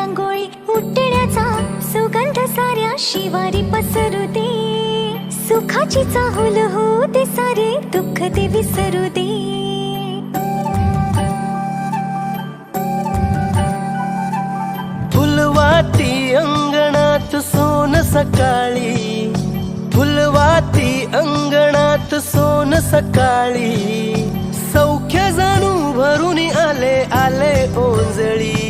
रांगोळी उठण्याचा सुगंध साऱ्या शिवारी पसरू दे. सुखाची चाहूल होऊ दे, सारे दुःख ते विसरू दे. फुलवाती अंगणात सोन सकाळी, फुलवाती अंगणात सोन सकाळी. सौख्य जाणू भरून आले आले ओंजळी.